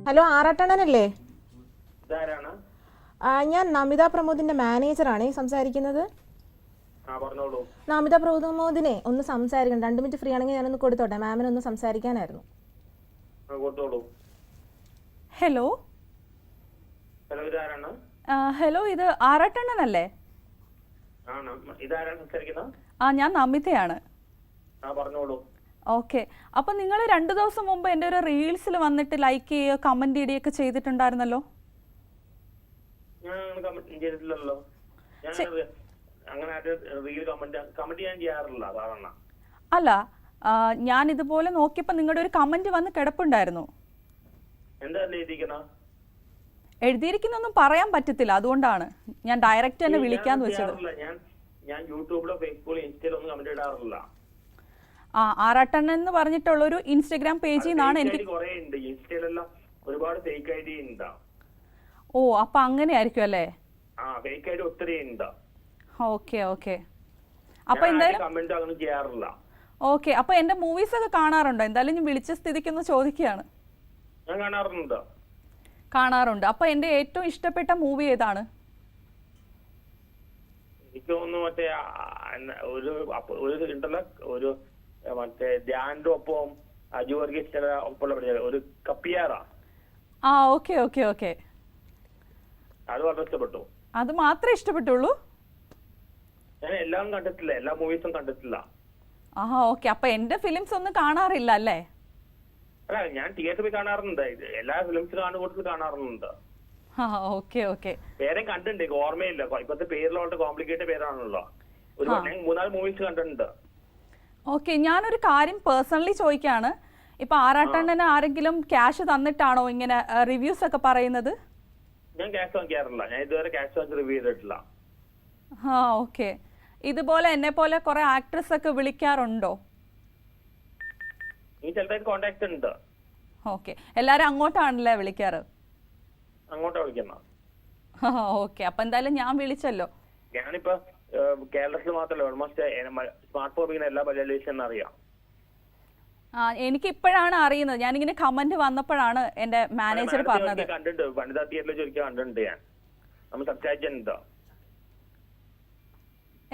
Hello, ആറാട്ടണ്ണനല്ലേ? ഇതാരാണ്? ഞാൻ നമിത പ്രമോദിന്റെ മാനേജറാണ് സംസാരിക്കുന്നത്. നമിത പ്രമോദിനെ ഒന്ന് സംസാരിക്കണം. 2 മിനിറ്റ് ഫ്രീ ആണെങ്കിൽ ഞാനൊന്ന് കൊടുത്തോട്ടെ. മാമിനെ ഒന്ന് സംസാരിക്കാനായിരുന്നു. ഹലോ ഹലോ, ഇത് ആറാട്ടണ്ണനല്ലേ? ഞാൻ നമിതയാണ്. ഓക്കെ, അപ്പം നിങ്ങൾ 2 ദിവസം മുമ്പ് എൻ്റെ ഒരു റീൽസിൽ വന്നിട്ട് ലൈക്ക് ചെയ്യുകയോ കമന്റ് ചെയ്യുകയൊക്കെ ചെയ്തിട്ടുണ്ടായിരുന്നല്ലോ. അല്ല, ഞാൻ ഇതുപോലെ നോക്കിയപ്പോൾ നിങ്ങളുടെ ഒരു കമന്റ് വന്ന് കിടപ്പുണ്ടായിരുന്നു. എഴുതിയിരിക്കുന്നൊന്നും പറയാൻ പറ്റത്തില്ല, അതുകൊണ്ടാണ് ഞാൻ ഡയറക്റ്റ് തന്നെ വിളിക്കാന്ന് വെച്ചത്. ആറാട്ടണ്ണൻ എന്ന് പറഞ്ഞിട്ടുള്ളൊരു ഇൻസ്റ്റഗ്രാം പേജിൽ നിന്നാണ് എനിക്ക്. ഓ, അപ്പൊ അങ്ങനെ ആയിരിക്കും അല്ലേ? Okay okay. അപ്പൊ എന്തായാലും ഓക്കെ, അപ്പൊ എന്റെ മൂവീസ് ഒക്കെ കാണാറുണ്ടോ? എന്തായാലും ഞാൻ വിളിച്ച സ്ഥിതിക്കൊന്ന് ചോദിക്കുകയാണ്. കാണാറുണ്ട്. അപ്പൊ എന്റെ ഏറ്റവും ഇഷ്ടപ്പെട്ട മൂവി ഏതാണ്? എനിക്ക് തോന്നുന്നു മറ്റേ ധ്യാന്റെ ഒപ്പം അജു വർഗീസ് ഒപ്പമുള്ള ഒരു കപ്പിയാറ. Okay okay okay. അത് വളരെ ഇഷ്ടപ്പെട്ടു. അത് മാത്രമേ ഇഷ്ടപ്പെട്ടുള്ളൂ? ഞാൻ എല്ലാം കണ്ടിട്ടില്ല, എല്ലാ മൂവീസും കണ്ടിട്ടില്ല. ഓക്കെ. അപ്പൊ എന്റെ ഫിലിംസ് ഒന്നും കാണാറില്ല അല്ലേ? അല്ല, ഞാൻ തിയേറ്ററിൽ പോയി കാണാറുണ്ട്. എല്ലാ ഫിലിംസ് കാണാറുണ്ട്. Okay okay. പേരെ കണ്ടിട്ടുണ്ട്, ഓർമ്മയില്ല. ഇപ്പത്തെ പേരിലുള്ള കോംപ്ലിക്കേറ്റഡ് പേരാണല്ലോ. ഒരു 3-4 മൂവീസ് കണ്ടിട്ടുണ്ട്. ഓക്കെ, ഞാനൊരു കാര്യം പേഴ്സണലി ചോദിക്കാണ്. ഇപ്പൊ ആറാട്ടണ്ണന് ആരെങ്കിലും ക്യാഷ് തന്നിട്ടാണോ ഇങ്ങനെ റിവ്യൂസ് ഒക്കെ പറയുന്നത്? ഞാൻ ക്യാഷ് വാങ്ങിക്കാറില്ല. ഞാൻ ഇതുവരെ ക്യാഷ് വാങ്ങി റിവ്യൂ ചെയ്തിട്ടില്ല. ഓക്കെ. ഇതുപോലെ എന്നെ പോലെ കുറെ ആക്ട്രസ് ഒക്കെ വിളിക്കാറുണ്ടോ? ഈ ചിലപ്പോൾ കോണ്ടാക്ട് ഉണ്ട്. ഓക്കെ, എല്ലാരും അങ്ങോട്ടാണല്ലേ വിളിക്കാറ്? അങ്ങോട്ടാ വിളിക്കുന്ന. ഓക്കെ, അപ്പൊ എന്തായാലും ഞാൻ വിളിച്ചല്ലോ. ഞാനിപ്പോ കേരളത്തിൽ മാത്രമല്ല, ഓൾമോസ്റ്റ് സ്മാർട്ട് ഫോൺ എല്ലാ മലയാളീസും അറിയാം. എനിക്ക് ഇപ്പോഴാണ് അറിയുന്നത്. ഞാനിങ്ങനെ കമന്റ് വന്നപ്പോഴാണ് എന്റെ മാനേജർ പറഞ്ഞത്. കണ്ടിട്ടുണ്ട്, വനിതാ തിയേറ്ററിൽ ചോദിക്കാൻ കണ്ടിട്ടുണ്ട്. ഞാൻ നമ്മൾ സംസാരിച്ചിട്ടുണ്ടോ?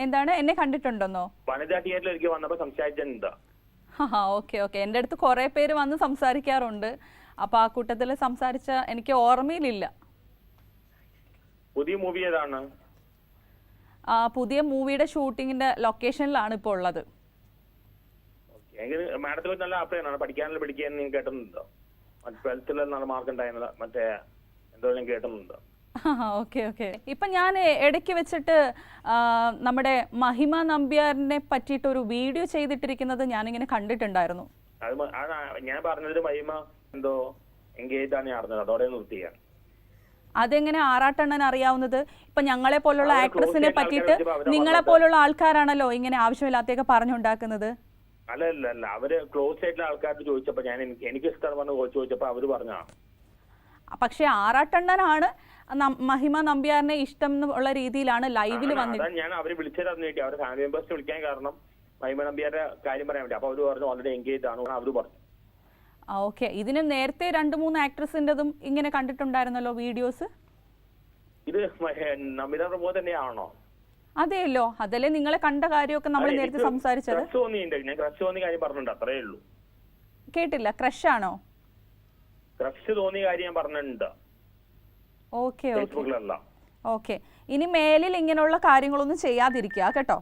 എന്താണ്, എന്നെ കണ്ടിട്ടുണ്ടെന്നോ? വനിതാ തിയേറ്ററിൽ ഒരിക്കൽ വന്നപ്പോ സംസാരിച്ചിട്ടുണ്ടോ? Okay okay. എൻ്റെ അടുത്ത് കുറെ പേര് വന്ന് സംസാരിക്കാറുണ്ട്. അപ്പൊ ആ കൂട്ടത്തിൽ സംസാരിച്ച എനിക്ക് ഓർമ്മയിലില്ല. പുതിയ മൂവി ഏതാണ്? പുതിയ മൂവിയുടെ ഷൂട്ടിങ്ങിന്റെ ലൊക്കേഷനിലാണ് ഇപ്പോൾ ഉള്ളത്. മാഡത്തിന് നല്ല അഭിപ്രായമാണ്. പഠിക്കാനുള്ള പഠിക്കാൻ കേട്ടുന്നുണ്ടോ? 12th നല്ല മാർക്ക് ഉണ്ടായിരുന്നത് മറ്റേ എന്തോ കേട്ടുന്നുണ്ടോ? Okay okay. ഇപ്പൊ ഞാൻ ഇടയ്ക്ക് വെച്ചിട്ട് നമ്മുടെ മഹിമ നമ്പ്യാറിനെ പറ്റിയിട്ട് ഒരു വീഡിയോ ചെയ്തിട്ടിരിക്കുന്നത് ഞാനിങ്ങനെ കണ്ടിട്ടുണ്ടായിരുന്നു. ഞാൻ പറഞ്ഞത് മഹിമ എന്തോ എൻഗേജ് ആണ് അറിഞ്ഞത്, അതോടെ നിർത്തിയാണ്. അതെങ്ങനെ ആറാട്ടണ്ണൻ അറിയാവുന്നത്? ഇപ്പൊ ഞങ്ങളെ പോലുള്ള ആക്ട്രസിനെ പറ്റിയിട്ട് നിങ്ങളെ പോലുള്ള ആൾക്കാരാണല്ലോ ഇങ്ങനെ ആവശ്യമില്ലാത്തൊക്കെ പറഞ്ഞുണ്ടാക്കുന്നത്. അല്ല, അവര് ക്ലോസ് ആയിട്ടുള്ള ആൾക്കാരോട് ചോദിച്ചപ്പോ ഞാൻ എനിക്ക് ഇഷ്ടമാണ് ചോദിച്ചപ്പോ അവര് പറഞ്ഞാ. പക്ഷെ ആറാട്ടണ്ണനാണ് മഹിമ നമ്പ്യാറിനെ ഇഷ്ടം എന്നുള്ള രീതിയിലാണ് ലൈവിൽ വന്നത്. ഞാൻ അവര് വിളിച്ചറിഞ്ഞിട്ട് അവരുടെ ഫാമിലി മെമ്പേഴ്സിനെ വിളിക്കാൻ കാരണം മഹിമ നമ്പ്യാരുടെ കാര്യം പറയാൻ വേണ്ടി. അപ്പൊ അവര് പറഞ്ഞു ഓൾറെഡി എൻഗേജ് ആണ് അവര് പറഞ്ഞു. ഓക്കെ. ഇതിന് നേരത്തെ 2-3 ആക്ട്രസിന്റെതും ഇങ്ങനെ കണ്ടിട്ടുണ്ടായിരുന്നല്ലോ വീഡിയോസ്. ഇത് നമിത പ്രമോദ് തന്നെയാണോ? അതെയല്ലോ, അതല്ലേ നിങ്ങളെ കണ്ട കാര്യമൊക്കെ നമ്മൾ നേരത്തെ സംസാരിച്ചത്. ഞാൻ ക്രഷ് തോന്നിയ കാര്യം പറഞ്ഞിട്ടുണ്ട്, അത്രേ ഉള്ളൂ. കേട്ടില്ല. ക്രഷ് ആണോ? ക്രഷ് തോന്നിയ കാര്യം ഞാൻ പറഞ്ഞിട്ടുണ്ട്. Okay okay. ഇനി മേലിൽ ഇങ്ങനെയുള്ള കാര്യങ്ങളൊന്നും ചെയ്യാതിരിക്കുക കേട്ടോ.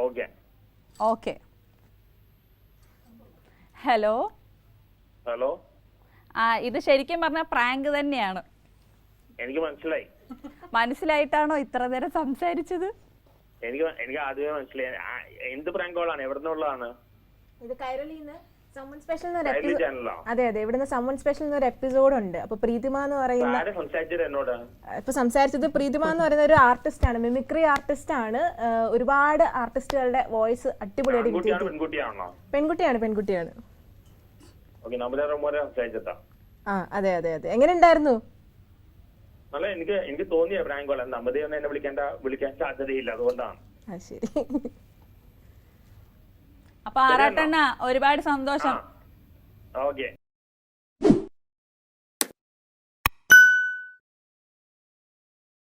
Okay okay. Hello hello. ഇത് ശരിക്കും പറഞ്ഞ പ്രാങ്ക് തന്നെയാണ്. എനിക്ക് മനസ്സിലായിട്ടാണോ ഇത്ര നേരം സംസാരിച്ചത്? എനിക്ക് ആദ്യമേ മനസ്സിലായി. എന്ത് പ്രാങ്ക് കോളാണ്? എവിടെ നിന്നുള്ളതാണ്? ഇത് കൈരളിന്ന് സമ്മൺ സ്പെഷ്യൽ എന്നൊരു എപ്പിസോഡ്. അതെ, ഇവിടുന്ന് സമ്മൺ സ്പെഷ്യൽ എന്നൊരു എപ്പിസോഡ് ഉണ്ട്. അപ്പൊ പ്രീതിമ എന്ന് പറയുന്ന ഇപ്പൊ സംസാരിച്ചത് പ്രീതിമ എന്ന് പറയുന്ന ഒരു ആർട്ടിസ്റ്റ് ആണ്, മിമിക്രി ആർട്ടിസ്റ്റ് ആണ്. ഒരുപാട് ആർട്ടിസ്റ്റുകളുടെ വോയിസ് അടിപൊളിയായിട്ട്. പെൺകുട്ടിയാണ്. അതെ. എങ്ങനെ ഉണ്ടായിരുന്നു? എനിക്ക് തോന്നിയ പ്രാങ്ക് കോൾ. നമ്പതിയൊന്നും എന്നെ വിളിക്കാൻ സാധ്യതയില്ല, അതുകൊണ്ടാണ്. ശരി. അപ്പൊ ആറാട്ടെണ്ണ ഒരുപാട് സന്തോഷം. ഓക്കെ.